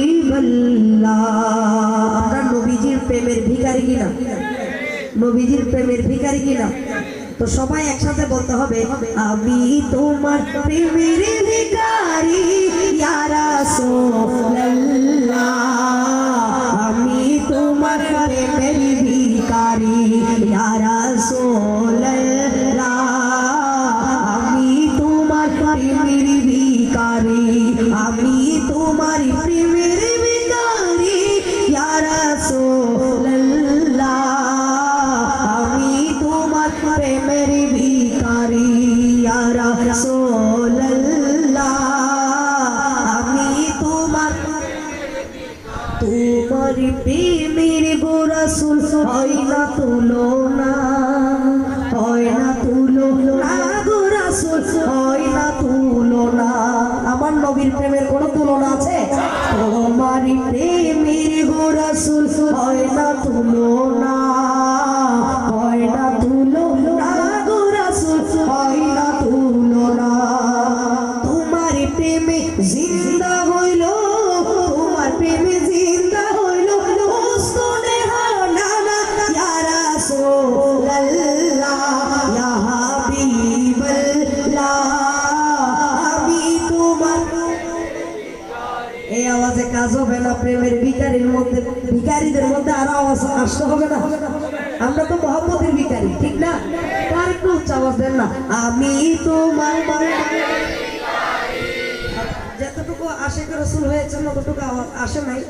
হাবিবাল্লাহ। আমরা নবীজির প্রেমের ভিখারি কিনা? নবীজির প্রেমের ভিখারি কিনা? তো সবাই একসাথে বলতে হবে, আমি তোমার প্রেমের ভিখারি ইয়া রাসূলুল্লাহ। আমি তোমার প্রেমের ভিখারি ইয়া রাসূলুল্লাহ। আমি তোমার প্রেমের ভিখারি, আমি তোমার প্রেমের ভিখারি ইয়া রাসূলুল্লাহ। আমি তোমার প্রেমের ভিখারি ইয়া রাসূলুল্লাহ। আমি তোমার প্রেমের গো রাসূল হয় না তুলনা, হয় না তুলনা গো রাসূল, হয় না তুলনা। আমার নবীর প্রেমের কোনো তুলনা আছে? তোমার প্রেমের গো রাসূল হয় না তুলনা, হয় না তুলনা গো রাসূল, হয় না তুলনা। তোমার প্রেমে জিন্দা হইল, তোমার প্রেমে জিন্দা হইল মুস্তানে হানা ইয়া রাসূলুল্লাহ ইয়া হাবিবাল্লাহ। আমি তোমার এই আওয়াজে কাজ হবে না। প্রেমের ভিখারির মধ্যে, ভিখারিদের মধ্যে আরো আওয়াজ আসতে হবে না। আমরা তো মহব্বতের ভিখারি, ঠিক না? আর একটু উচ্চ আওয়াজ দেন না, আমি তোমার যতটুকু আশিকের রাসূল হয়েছে ততটুকু আওয়াজ আসে নাই,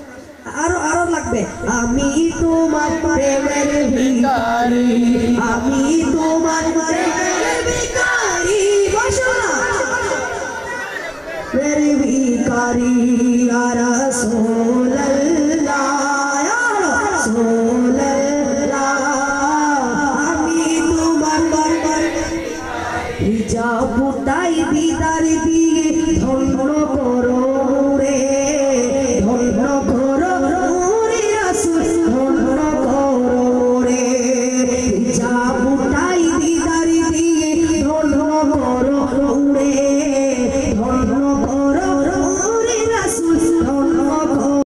আরো আরো লাগবে। আমি তোমার প্রেমের ভিখারি, আমি তোমার প্রেমের ভিখারি, বসো না। প্রেমের ভিখারি ইয়া